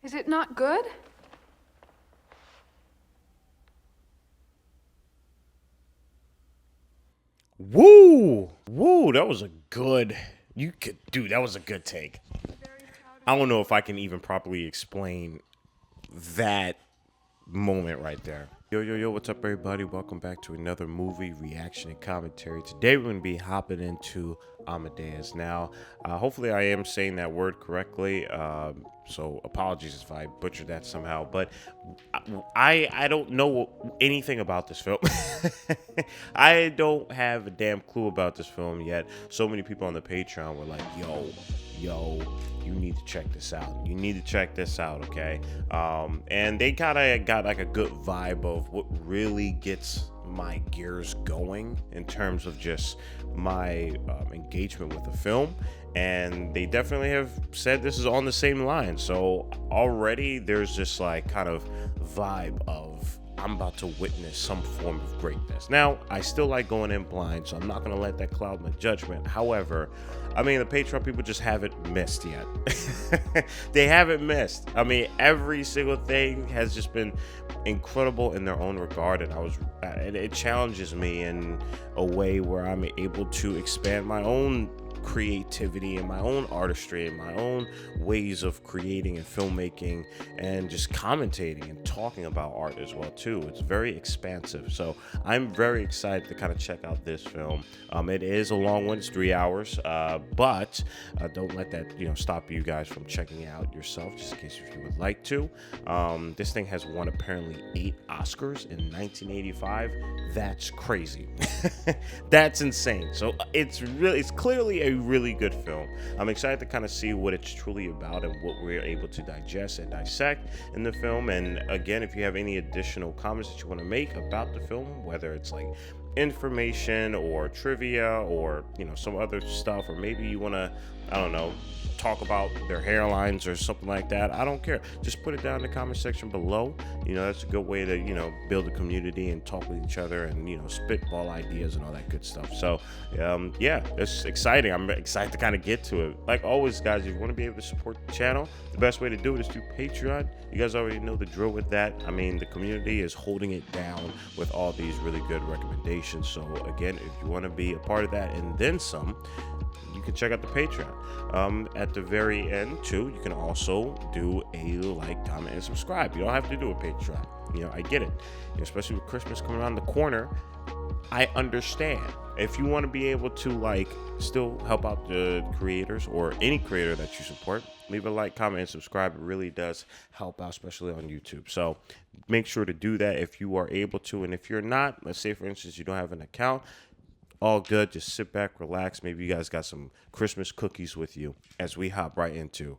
Is it not good? Woo! Woo! That was a good. Dude, that was a good take. I don't know if I can even properly explain that moment right there. Yo, what's up, everybody? Welcome back to another movie reaction and commentary. Today, we're going to be hopping into Amadeus. Now, hopefully, I am saying that word correctly. So, apologies if I butchered that somehow. But I don't know anything about this film. I don't have a damn clue about this film yet. So many people on the Patreon were like, yo, you need to check this out. You need to check this out, okay? And they kind of got like a good vibe of what really gets my gears going in terms of just my engagement with the film. And they definitely have said this is on the same line. So already there's this like kind of vibe of I'm about to witness some form of greatness. Now, I still like going in blind, so I'm not going to let that cloud my judgment. However, I mean, the Patreon people just haven't missed yet. They haven't missed. I mean, every single thing has just been incredible in their own regard, and it challenges me in a way where I'm able to expand my own creativity and my own artistry and my own ways of creating and filmmaking and just commentating and talking about art as well too. It's very expansive, so I'm very excited to kind of check out this film. It is a long one, it's 3 hours, but don't let that stop you guys from checking it out yourself, just in case if you would like to. This thing has won apparently 8 Oscars in 1985. That's crazy. That's insane. So it's clearly a really good film. I'm excited to kind of see what it's truly about and what we're able to digest and dissect in the film. And again, if you have any additional comments that you want to make about the film, whether it's like information or trivia or some other stuff, or maybe you want to, I don't know, talk about their hairlines or something like that, I don't care. Just put it down in the comment section below. That's a good way to build a community and talk with each other and spitball ideas and all that good stuff. So yeah, it's exciting. I'm excited to kind of get to it. Like always, guys, if you want to be able to support the channel, the best way to do it is through Patreon. You guys already know the drill with that. I mean, the community is holding it down with all these really good recommendations. So again, if you want to be a part of that and then some, you can check out the Patreon. At the very end too, you can also do a like, comment, and subscribe. You don't have to do a Patreon. I get it. Especially with Christmas coming around the corner, I understand. If you want to be able to like still help out the creators or any creator that you support, leave a like, comment, and subscribe. It really does help out, especially on YouTube. So make sure to do that if you are able to. And if you're not, let's say for instance you don't have an account, all good. Just sit back, relax. Maybe you guys got some Christmas cookies with you as we hop right into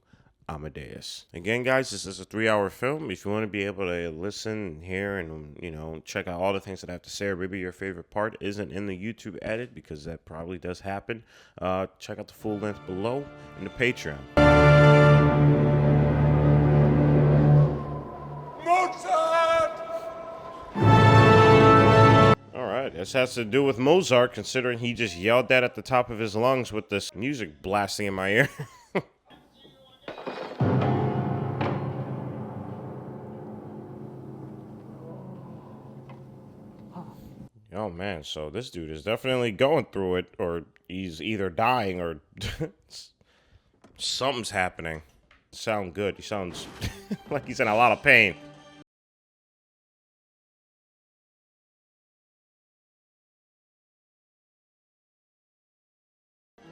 Amadeus. Again, guys, this is a 3-hour film. If you want to be able to listen and hear and check out all the things that I have to say, or maybe your favorite part isn't in the YouTube edit, because that probably does happen, check out the full length below in the Patreon. This has to do with Mozart, considering he just yelled that at the top of his lungs with this music blasting in my ear. Oh man, so this dude is definitely going through it, or he's either dying or something's happening. Sound good. He sounds like he's in a lot of pain.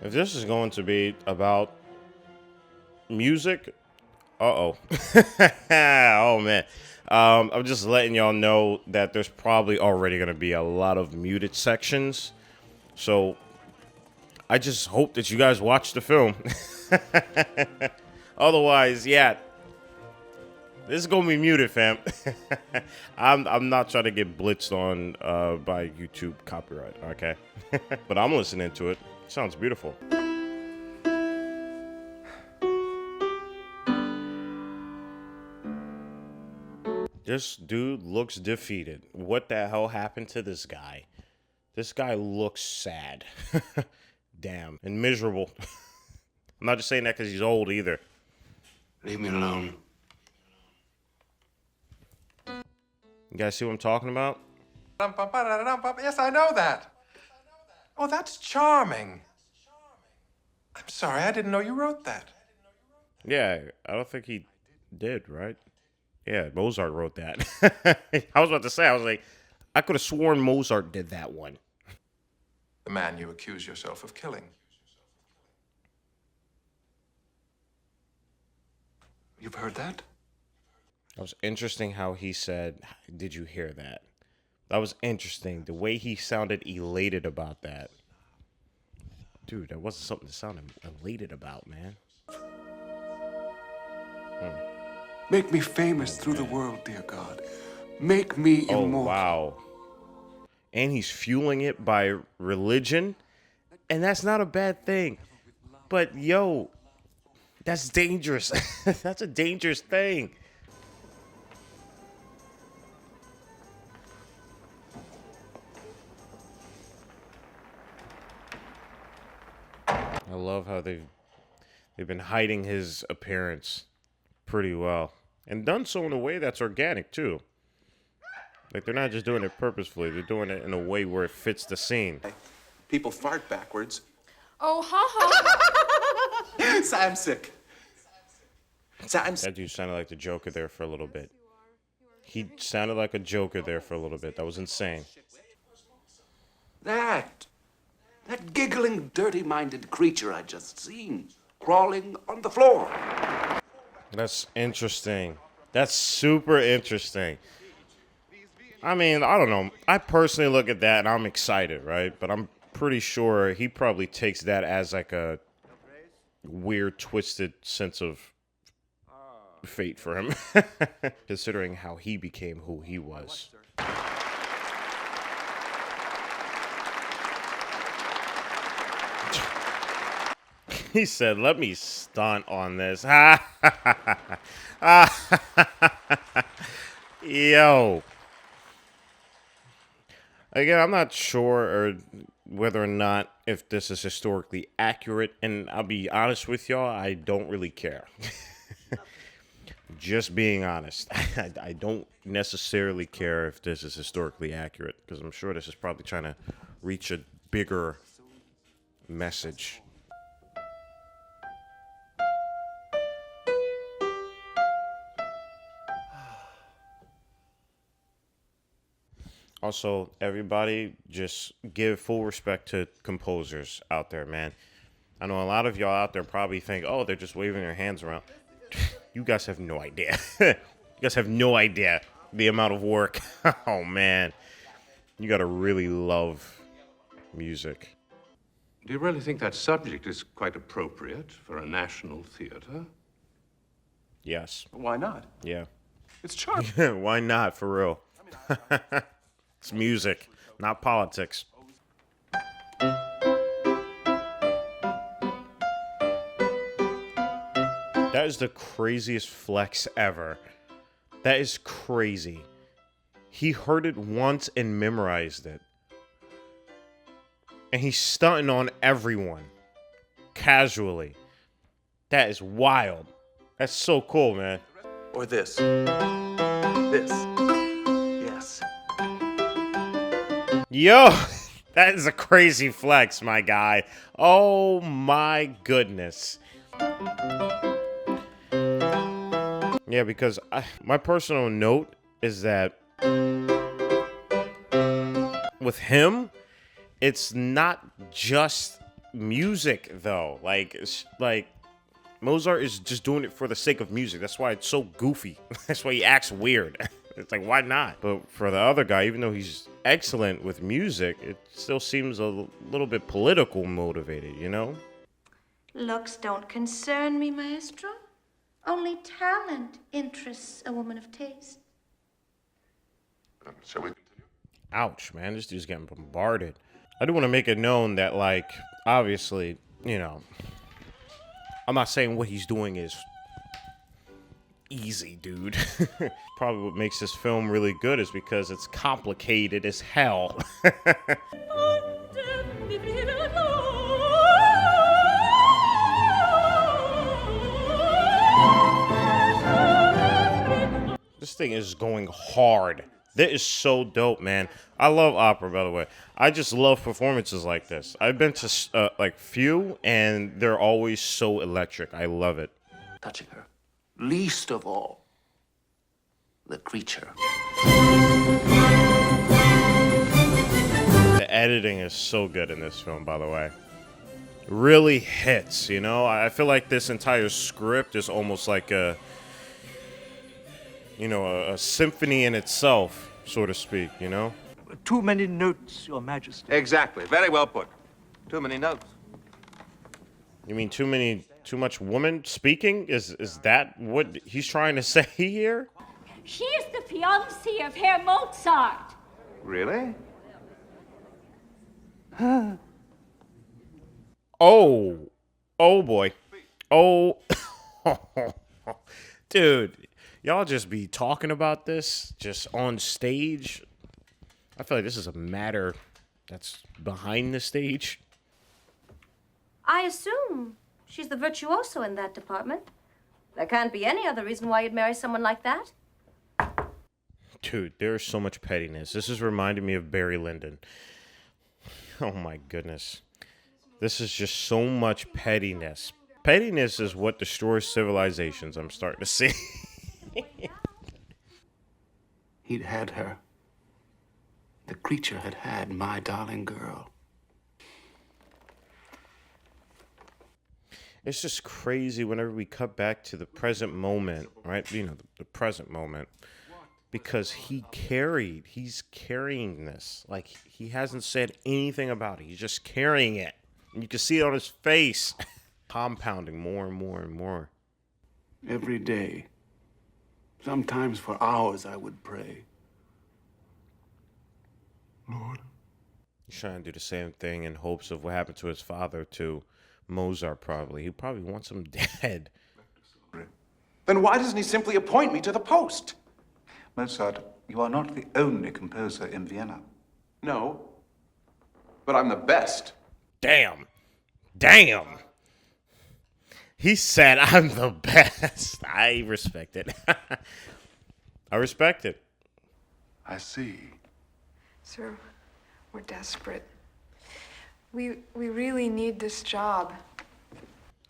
If this is going to be about music, oh man. I'm just letting y'all know that there's probably already going to be a lot of muted sections. So I just hope that you guys watch the film. Otherwise, yeah, this is going to be muted, fam. I'm not trying to get blitzed on by YouTube copyright, okay? But I'm listening to it. Sounds beautiful. This dude looks defeated. What the hell happened to this guy? This guy looks sad. Damn. And miserable. I'm not just saying that because he's old either. Leave me alone. You guys see what I'm talking about? Yes, I know that. Oh, that's charming. I'm sorry, I didn't know you wrote that. Yeah, I don't think he did, right? Yeah, Mozart wrote that. I was about to say, I was like, I could have sworn Mozart did that one. The man you accuse yourself of killing. You've heard that? That was interesting how he said, "Did you hear that?" That was interesting. The way he sounded elated about that. Dude, that wasn't something to sound elated about, man. Make me famous through the world, dear God. Make me Oh, immortal. wow. And he's fueling it by religion. And that's not a bad thing. But, yo, that's dangerous. That's a dangerous thing. I love how they've been hiding his appearance pretty well. And done so in a way that's organic, too. Like, they're not just doing it purposefully. They're doing it in a way where it fits the scene. People fart backwards. Oh, ha ha. I'm sick. That dude sounded like the Joker there for a little bit. He sounded like a Joker there for a little bit. That was insane. That giggling, dirty-minded creature I just seen, crawling on the floor. That's interesting. That's super interesting. I mean, I don't know. I personally look at that and I'm excited, right? But I'm pretty sure he probably takes that as like a weird, twisted sense of fate for him, considering how he became who he was. He said, "Let me stunt on this." Yo. Again, I'm not sure or whether or not if this is historically accurate, and I'll be honest with y'all, I don't really care. Just being honest, I don't necessarily care if this is historically accurate, because I'm sure this is probably trying to reach a bigger message. Also, everybody, just give full respect to composers out there, man. I know a lot of y'all out there probably think, oh, they're just waving their hands around. You guys have no idea. You guys have no idea the amount of work. Oh, man. You got to really love music. Do you really think that subject is quite appropriate for a national theater? Yes. Why not? Yeah. It's charming. Why not, for real? It's music, not politics. That is the craziest flex ever. That is crazy. He heard it once and memorized it. And he's stunting on everyone. Casually. That is wild. That's so cool, man. Or this. This. Yes. Yo, that is a crazy flex, my guy. Oh my goodness. Yeah, because my personal note is that with him, it's not just music though. Like Mozart is just doing it for the sake of music. That's why it's so goofy. That's why he acts weird. It's like, why not? But for the other guy, even though he's excellent with music, it still seems a little bit political motivated, you know? Looks don't concern me, maestro. Only talent interests a woman of taste. Shall we continue? Ouch, man. This dude's getting bombarded. I do want to make it known that, like, obviously, you know, I'm not saying what he's doing is easy, dude. Probably what makes this film really good is because it's complicated as hell. This thing is going hard. That is so dope, man. I love opera, by the way. I just love performances like this. I've been to like few, and they're always so electric. I love it. Touching her. Least of all, the creature. The editing is so good in this film, by the way. Really hits, you know? I feel like this entire script is almost like a symphony in itself, so to speak, you know? Too many notes, Your Majesty. Exactly. Very well put. Too many notes. You mean too much woman speaking? Is that what he's trying to say here? She is the fiancée of Herr Mozart. Really? Oh boy. Oh, dude. Y'all just be talking about this just on stage. I feel like this is a matter that's behind the stage. I assume she's the virtuoso in that department. There can't be any other reason why you'd marry someone like that. Dude, there's so much pettiness. This is reminding me of Barry Lyndon. Oh my goodness. This is just so much pettiness. Pettiness is what destroys civilizations, I'm starting to see. He'd had her. The creature had had my darling girl. It's just crazy whenever we cut back to the present moment, right? You know, the present moment. Because he's carrying this. Like, he hasn't said anything about it. He's just carrying it. And you can see it on his face. Compounding more and more and more. Every day. Sometimes for hours I would pray. Lord. He's trying to do the same thing in hopes of what happened to his father, to Mozart, probably. He probably wants him dead. Then why doesn't he simply appoint me to the post? Mozart, you are not the only composer in Vienna. No, but I'm the best. Damn. He said, I'm the best. I respect it. I respect it. I see. Sir, we're desperate. We really need this job.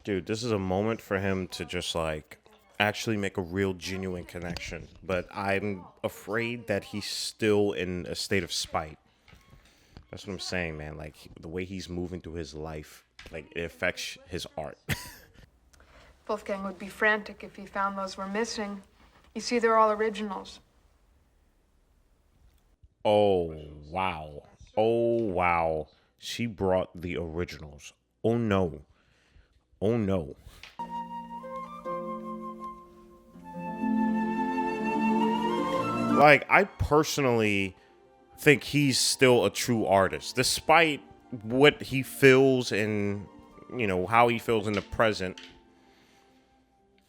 Dude, this is a moment for him to just, like, actually make a real, genuine connection. But I'm afraid that he's still in a state of spite. That's what I'm saying, man. Like, the way he's moving through his life, like, it affects his art. Wolfgang would be frantic if he found those were missing. You see, they're all originals. Oh, wow. She brought the originals. Oh, no. Like, I personally think he's still a true artist, despite what he feels and, you know, how he feels in the present.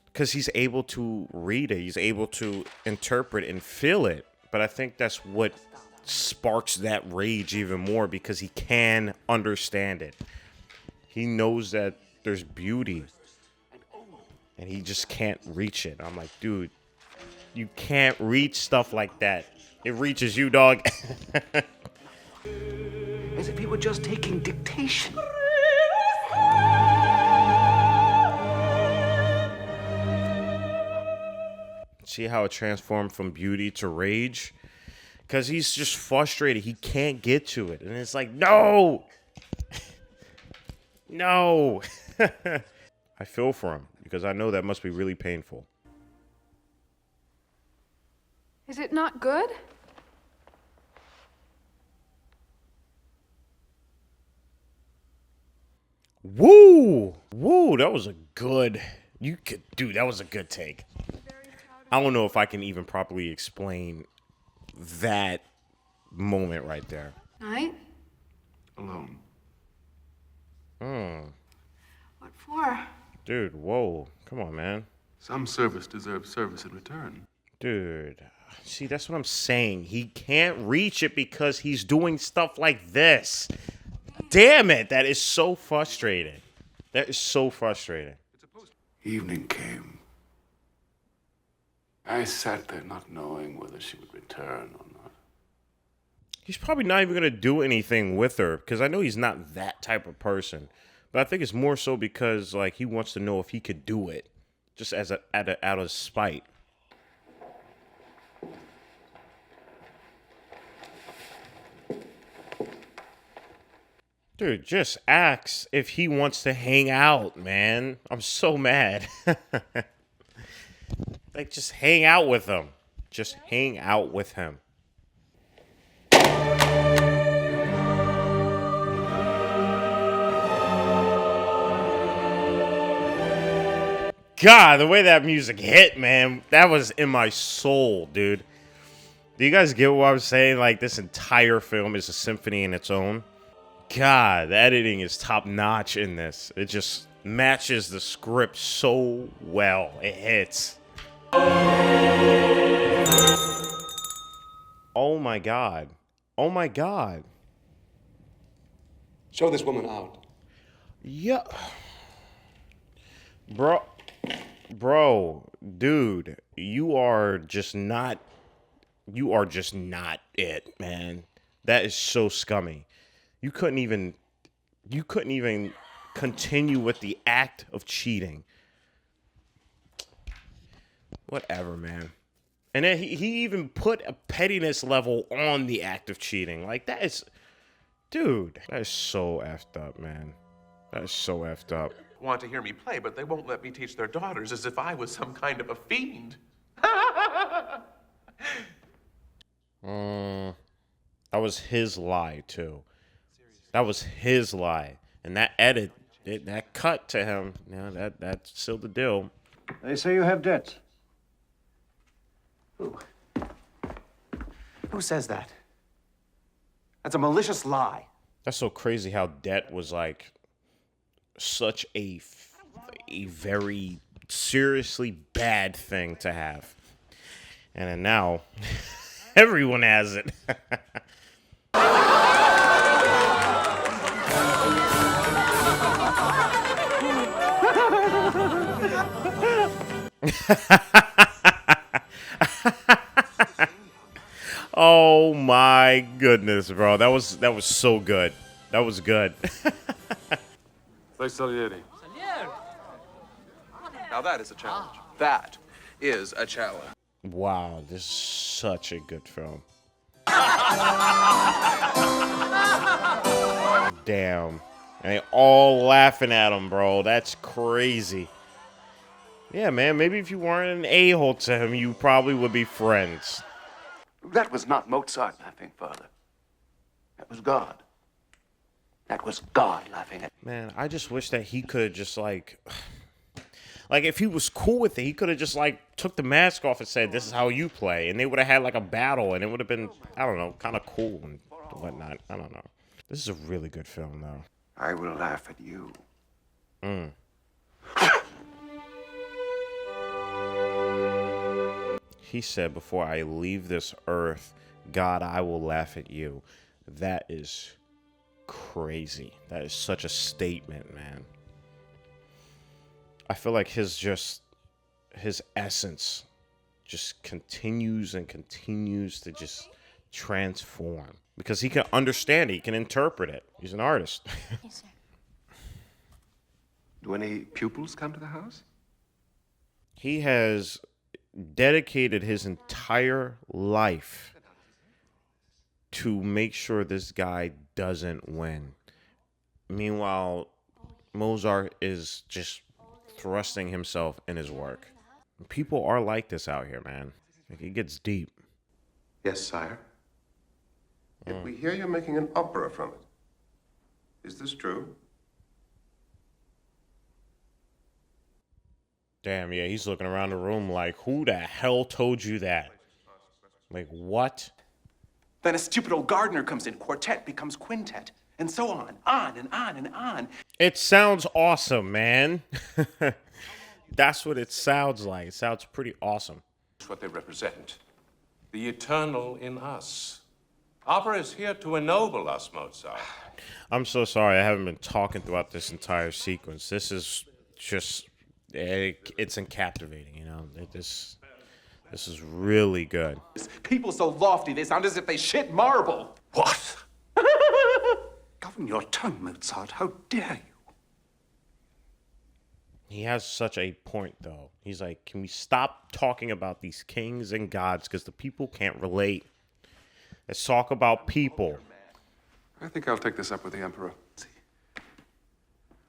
Because he's able to read it. He's able to interpret and feel it. But I think that's what sparks that rage even more, because he can understand it. He knows that there's beauty. And he just can't reach it. I'm like, dude, you can't reach stuff like that. It reaches you, dog. As if he were just taking dictation. See how it transformed from beauty to rage? Because he's just frustrated. He can't get to it. And it's like, no! No! I feel for him, because I know that must be really painful. Is it not good? Woo! That was a good... that was a good take. I don't know if I can even properly explain that moment right there. Night? Alone. What for? Dude, whoa. Come on, man. Some service deserves service in return. Dude, see, that's what I'm saying. He can't reach it because he's doing stuff like this. Damn it. That is so frustrating. That is so frustrating. Evening came. I sat there not knowing whether she would return or not. He's probably not even gonna do anything with her because I know he's not that type of person. But I think it's more so because like he wants to know if he could do it, just as out of spite. Dude, just asks if he wants to hang out, man. I'm so mad. Like, just hang out with him. Just hang out with him. God, the way that music hit, man, that was in my soul, dude. Do you guys get what I was saying? Like, this entire film is a symphony in its own. God, the editing is top notch in this. It just matches the script so well. It hits. Oh my God. Oh my God. Show this woman out. Yeah. Bro, dude, you are just not it, man. That is so scummy. You couldn't even continue with the act of cheating. Whatever, man. And then he even put a pettiness level on the act of cheating. Like, that is, dude, that is so effed up, man. That is so effed up. Want to hear me play, but they won't let me teach their daughters as if I was some kind of a fiend. That was his lie, too. That was his lie. And that edit, that cut to him, that sealed the deal. They say you have debts. Who says that? That's a malicious lie. That's so crazy how debt was like such a very seriously bad thing to have. And then now, everyone has it. Oh my goodness, bro. That was so good. That was good. Now that is a challenge. That is a challenge. Wow, this is such a good film. Damn. And they all laughing at him, bro. That's crazy. Yeah, man, maybe if you weren't an a-hole to him, you probably would be friends. That was not Mozart laughing, Father. That was God. That was God laughing at. Man, I just wish that he could have just like if he was cool with it, he could have just like took the mask off and said, "This is how you play," and they would have had like a battle, and it would have been, I don't know, kind of cool and whatnot. I don't know. This is a really good film, though. I will laugh at you. He said, "Before I leave this earth, God, I will laugh at you." That is crazy. That is such a statement, man. I feel like his essence just continues and continues to just transform because he can understand it. He can interpret it. He's an artist. Yes, sir. Do any pupils come to the house? He has dedicated his entire life to make sure this guy doesn't win. Meanwhile, Mozart is just thrusting himself in his work. People are like this out here, man. Like, it gets deep. Yes, sire. Yet we hear you're making an opera from it. Is this true? Damn, yeah, he's looking around the room like, who the hell told you that? Like, what? Then a stupid old gardener comes in, quartet becomes quintet, and so on and on and on. It sounds awesome, man. That's what it sounds like. It sounds pretty awesome. That's what they represent. The eternal in us. Opera is here to ennoble us, Mozart. I'm so sorry I haven't been talking throughout this entire sequence. This is just, it's captivating, you know. This is really good. People so lofty, they sound as if they shit marble. What? Govern your tongue, Mozart. How dare you? He has such a point, though. He's like, can we stop talking about these kings and gods because the people can't relate? Let's talk about people. I think I'll take this up with the Emperor.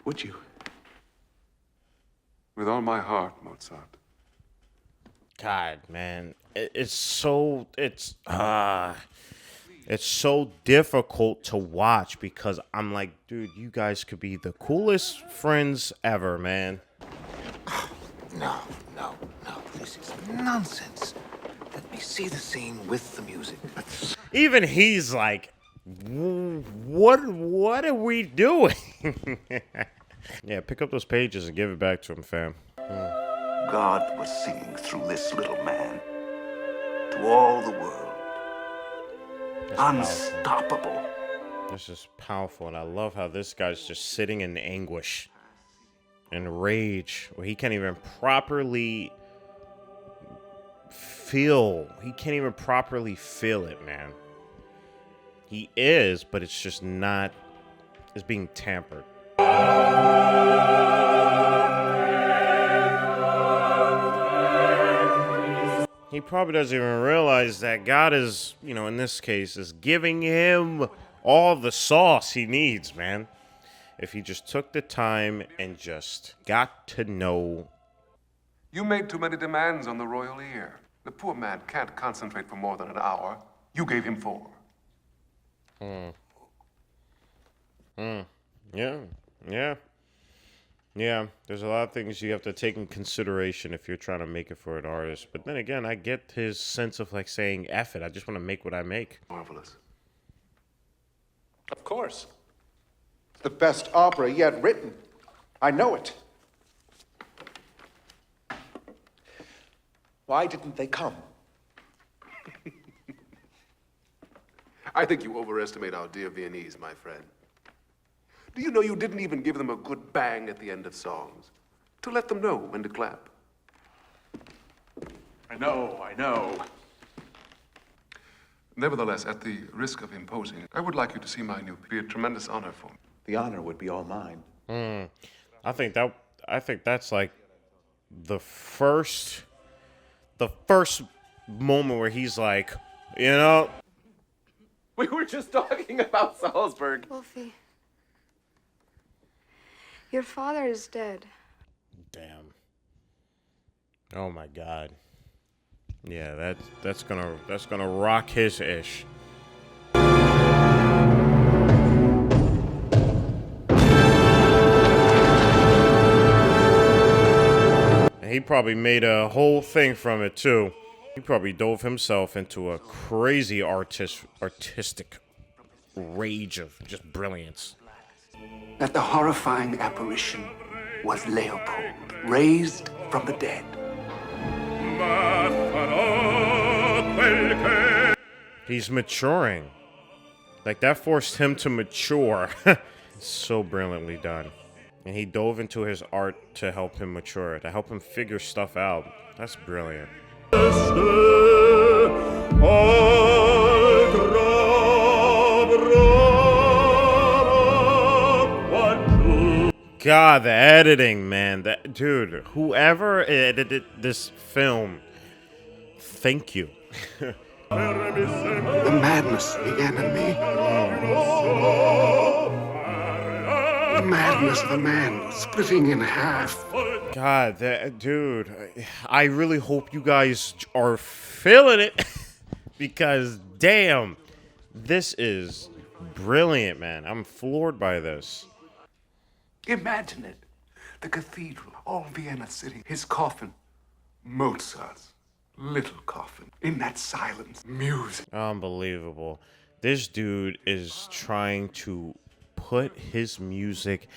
Would you? With all my heart, Mozart. God, man, it's so difficult to watch because I'm like, dude, you guys could be the coolest friends ever, man. No. This is nonsense. Let me see the scene with the music. Even he's like, what are we doing? Yeah, pick up those pages and give it back to him, fam. God was singing through this little man to all the world. That's unstoppable. Powerful. This is powerful, and I love how this guy's just sitting in anguish and rage, where he can't even properly feel. He can't even properly feel it, man. He is, but it's just not. It's being tampered. He probably doesn't even realize that God is, in this case, is giving him all the sauce he needs, man. If he just took the time and just got to know. You made too many demands on the royal ear. The poor man can't concentrate for more than an hour. You gave him 4. Yeah, there's a lot of things you have to take in consideration if you're trying to make it for an artist. But then again, I get his sense of like saying, F it, I just want to make what I make. Marvelous. Of course. It's the best opera yet written. I know it. Why didn't they come? I think you overestimate our dear Viennese, my friend. Do you know you didn't even give them a good bang at the end of songs? To let them know when to clap. I know. Nevertheless, at the risk of imposing, I would like you to see my new. It'd be a tremendous honor for me. The honor would be all mine. I think that's like the first moment where he's like, We were just talking about Salzburg. Wolfie, your father is dead. Damn. Oh my God. Yeah, that's gonna rock his ish. And he probably made a whole thing from it too. He probably dove himself into a crazy artistic rage of just brilliance. That the horrifying apparition was Leopold, raised from the dead. He's maturing. Like, that forced him to mature. So brilliantly done. And he dove into his art to help him mature, to help him figure stuff out. That's brilliant. God, the editing, man. Dude, whoever edited this film, thank you. The madness began in me. The madness of a man splitting in half. God, dude, I really hope you guys are feeling it because, damn, this is brilliant, man. I'm floored by this. Imagine it. The cathedral, all Vienna City, his coffin, Mozart's little coffin. In that silence, music. Unbelievable. This dude is trying to put his music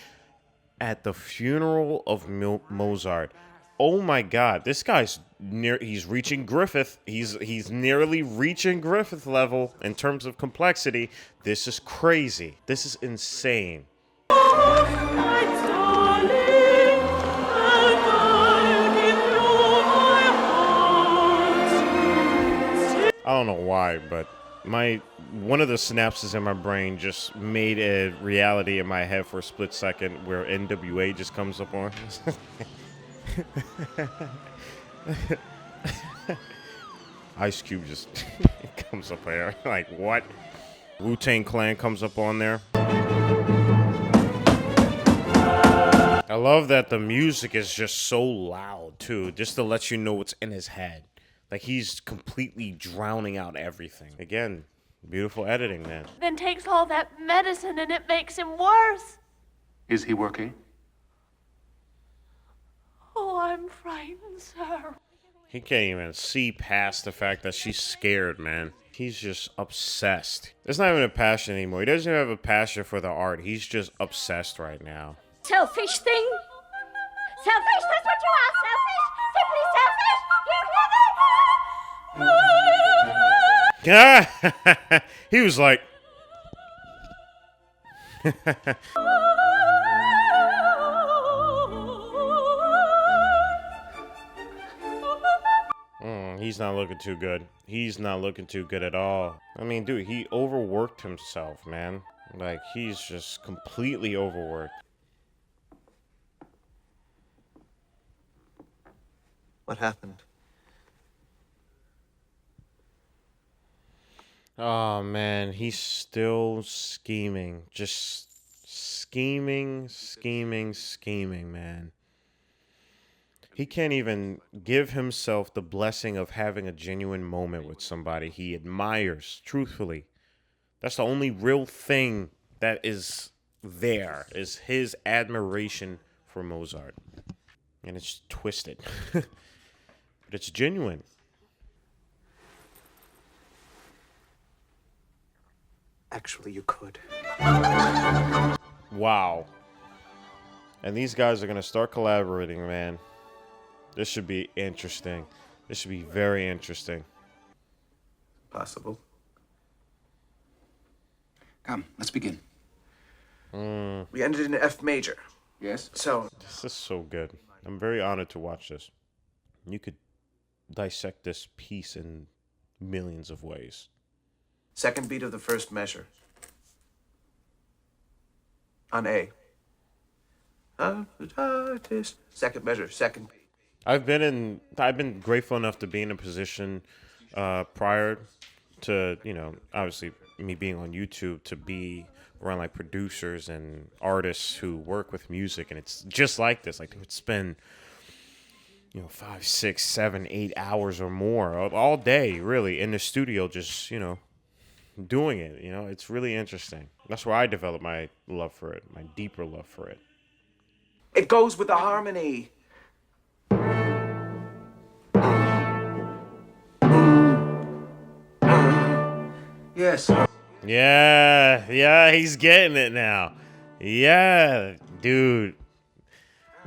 at the funeral of Mozart. Oh my God, this guy's he's reaching Griffith. He's nearly reaching Griffith level in terms of complexity. This is crazy. This is insane. don't know why, but one of the synapses in my brain just made a reality in my head for a split second where NWA just comes up on. Ice Cube just comes up there. Like, what? Wu-Tang Clan comes up on there. I love that the music is just so loud, too, just to let you know what's in his head. Like, he's completely drowning out everything. Again, beautiful editing, man. Then takes all that medicine and it makes him worse. Is he working? Oh, I'm frightened, sir. He can't even see past the fact that she's scared, man. He's just obsessed. There's not even a passion anymore. He doesn't even have a passion for the art. He's just obsessed right now. Selfish thing. Selfish, that's what you are, selfish. Simply selfish. You hear me? He was like... He's not looking too good. He's not looking too good at all. I mean, dude, he overworked himself, man. Like, he's just completely overworked. What happened? Oh, man, he's still scheming. Just scheming, man. He can't even give himself the blessing of having a genuine moment with somebody he admires, truthfully. That's the only real thing that is there, is his admiration for Mozart. And it's twisted. But it's genuine. Actually, you could. Wow. And these guys are going to start collaborating, man. This should be interesting. This should be very interesting. Possible. Come, let's begin. We ended in F major. Yes? So... This is so good. I'm very honored to watch this. You could dissect this piece in millions of ways. Second beat of the first measure. On A. Second measure, second beat. I've been grateful enough to be in a position prior to, obviously me being on YouTube, to be around like producers and artists who work with music, and it's just like this. Like, they would spend 5, 6, 7, 8 hours or more all day, really, in the studio, just doing it. It's really interesting. That's where I developed my love for it, my deeper love for it. It goes with the harmony. Yes. Yeah, he's getting it now. Yeah, dude.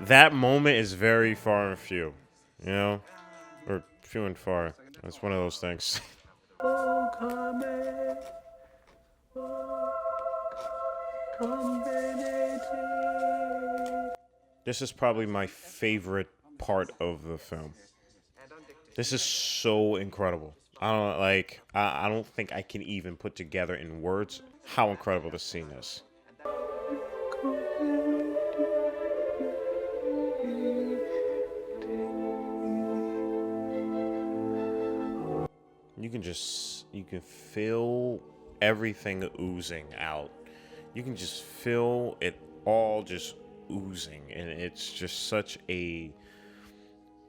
That moment is very far and few, or few and far. It's one of those things. This is probably my favorite part of the film. This is so incredible. I don't think I can even put together in words how incredible this scene is. You can feel everything oozing out. You can just feel it all just oozing, and it's just such a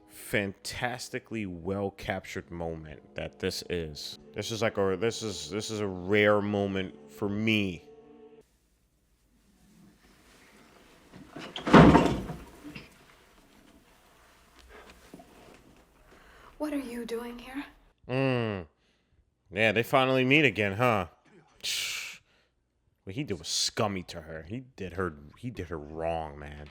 fantastically well captured moment that this is. This is a rare moment for me. What are you doing here? Yeah, they finally meet again, huh? What he did was scummy to her. He did her wrong, man.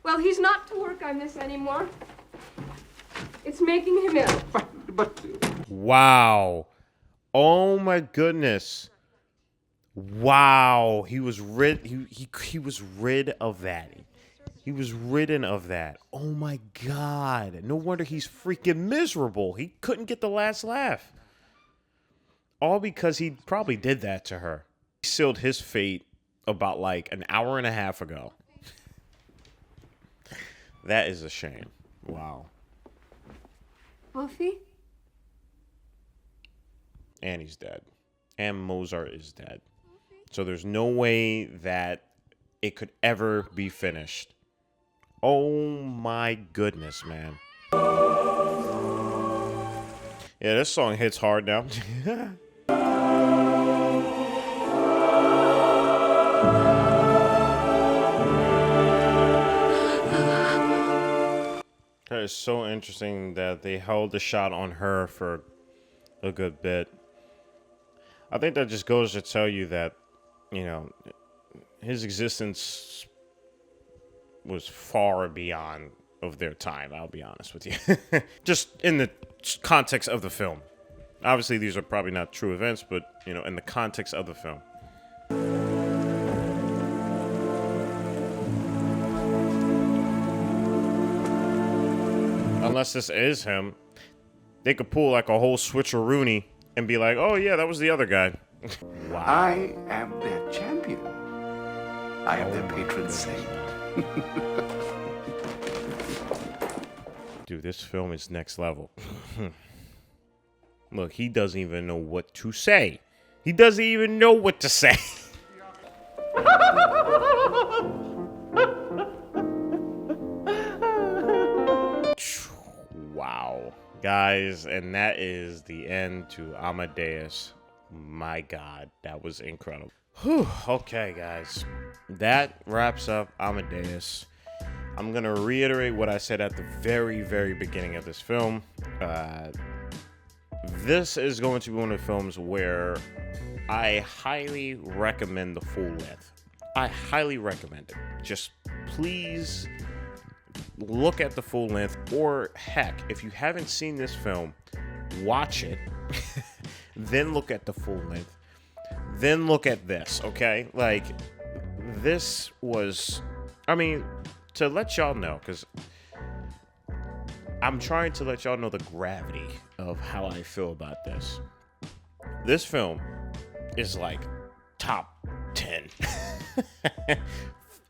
Well, he's not to work on this anymore. It's making him ill. But Wow. Oh my goodness. Wow. He was rid of that. He was ridden of that. Oh my God. No wonder he's freaking miserable. He couldn't get the last laugh. All because he probably did that to her. He sealed his fate about like an hour and a half ago. That is a shame. Wow. Wolfie? And he's dead. And Mozart is dead. So there's no way that it could ever be finished. Oh my goodness, man. Yeah, this song hits hard now. That is so interesting that they held the shot on her for a good bit. I think that just goes to tell you that, you know, his existence was far beyond of their time, I'll be honest with you. Just in the context of the film. Obviously, these are probably not true events, but, you know, in the context of the film. Unless this is him, they could pull like a whole switcheroony and be like, oh yeah, that was the other guy. Wow. I am their champion. I am their patron saint. Dude, this film is next level. Look, he doesn't even know what to say. He doesn't even know what to say. Wow. Guys, and that is the end to Amadeus. My God, that was incredible. Whew. Okay, guys. That wraps up Amadeus. I'm going to reiterate what I said at the very, very beginning of this film. This is going to be one of the films where I highly recommend the full length. I highly recommend it. Just please look at the full length, or heck, if you haven't seen this film, watch it, then look at the full length, then look at this, okay? Like, this was, I mean, to let y'all know, because I'm trying to let y'all know the gravity of how I feel about this. This film is like top 10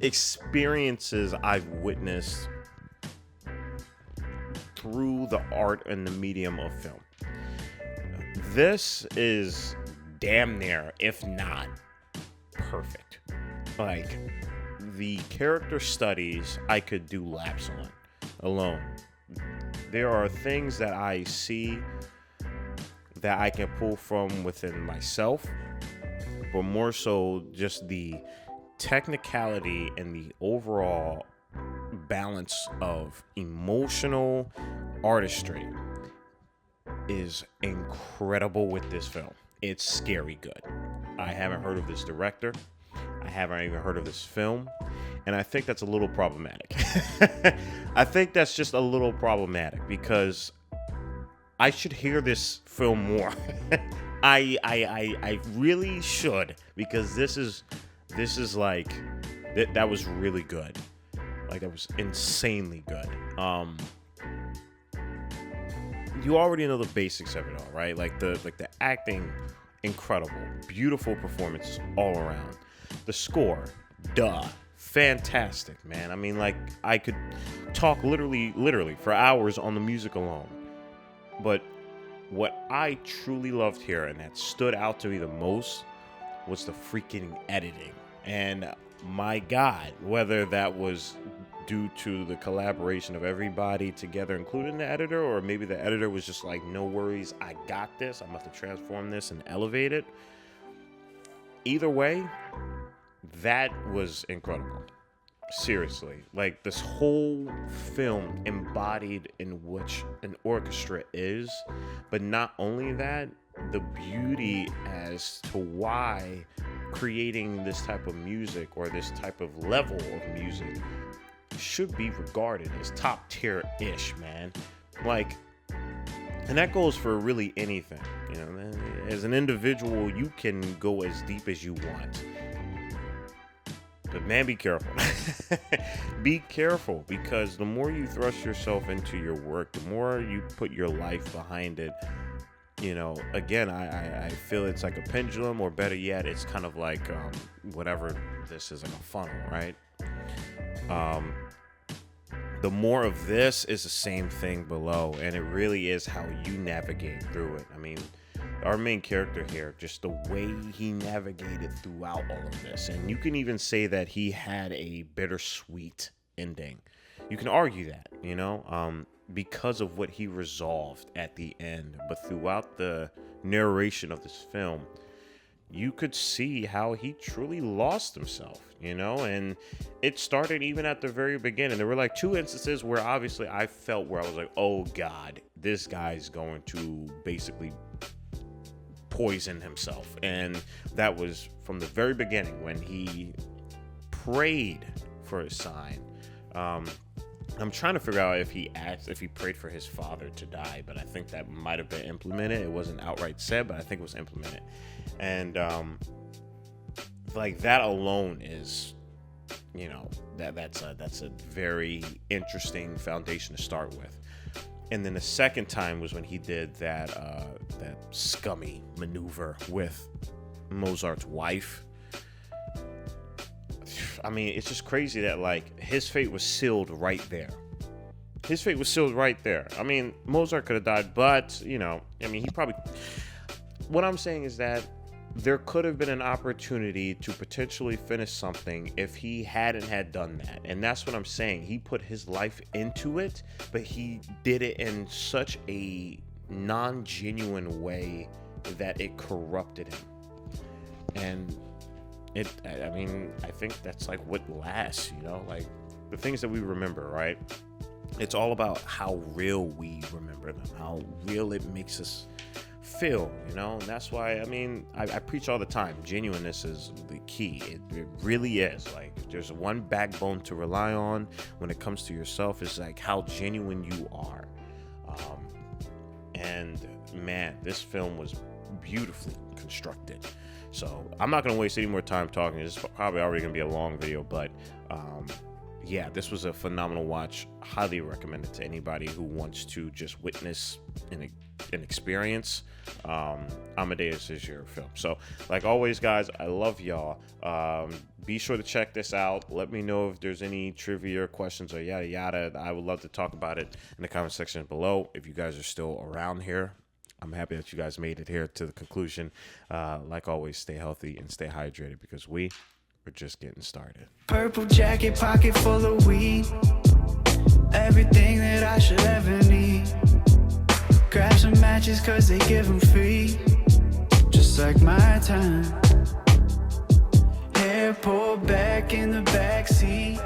experiences I've witnessed through the art and the medium of film. This is damn near, if not perfect. Like, the character studies I could do laps on alone. There are things that I see that I can pull from within myself, but more so just the technicality and the overall balance of emotional artistry is incredible with this film. It's scary good. I haven't heard of this director. I haven't even heard of this film. And I think that's a little problematic. I think that's just a little problematic because I should hear this film more. I really should, because this is like that was really good. Like, that was insanely good. You already know the basics of it all, right? Like the acting, incredible, beautiful performances all around. The score, fantastic, man. I mean, like, I could talk literally for hours on the music alone. But what I truly loved here and that stood out to me the most was the freaking editing. And my God, whether that was due to the collaboration of everybody together, including the editor, or maybe the editor was just like, no worries, I got this. I'm about to transform this and elevate it. Either way, that was incredible. Seriously. Like, this whole film embodied in which an orchestra is, but not only that, the beauty as to why creating this type of music or this type of level of music should be regarded as top tier-ish, man. Like, and that goes for really anything, you know, man. As an individual, you can go as deep as you want. But man, be careful. Be careful, because the more you thrust yourself into your work, the more you put your life behind it. You know, again, I feel it's like a pendulum, or better yet, it's kind of like whatever this is, like a funnel, right? The more of this is the same thing below, and it really is how you navigate through it. I mean, our main character here, just the way he navigated throughout all of this, and you can even say that he had a bittersweet ending. You can argue that, you know, because of what he resolved at the end. But throughout the narration of this film, you could see how he truly lost himself, you know, and it started even at the very beginning. There were like 2 instances where obviously I felt where I was like, oh God, this guy's going to basically poison himself. And that was from the very beginning when he prayed for a sign. I'm trying to figure out if he prayed for his father to die, but I think that might have been implemented. It wasn't outright said, but I think it was implemented. And like that alone is, you know, that's a very interesting foundation to start with. And then the second time was when he did that scummy maneuver with Mozart's wife. I mean, it's just crazy that like his fate was sealed right there. His fate was sealed right there. I mean, Mozart could have died, but you know, I mean, he probably. What I'm saying is that there could have been an opportunity to potentially finish something if he hadn't had done that. And that's what I'm saying. He put his life into it, but he did it in such a non-genuine way that it corrupted him. And I mean, I think that's like what lasts, you know, like the things that we remember, right? It's all about how real we remember them, how real it makes us feel, you know. And that's why, I mean, I preach all the time, genuineness is the key. It really is. Like, if there's one backbone to rely on when it comes to yourself, is like how genuine you are. And man, this film was beautifully constructed. So I'm not going to waste any more time talking. This is probably already going to be a long video, but yeah, this was a phenomenal watch. Highly recommend it to anybody who wants to just witness an experience. Amadeus is your film. So like always, guys, I love y'all. Be sure to check this out. Let me know if there's any trivia or questions or yada yada. I would love to talk about it in the comment section below. If you guys are still around here, I'm happy that you guys made it here to the conclusion. Like always, stay healthy and stay hydrated, because we're just getting started. Purple jacket, pocket full of weed. Everything that I should ever need. Grab some matches cause they give them free. Just like my time. Hair pulled back in the backseat.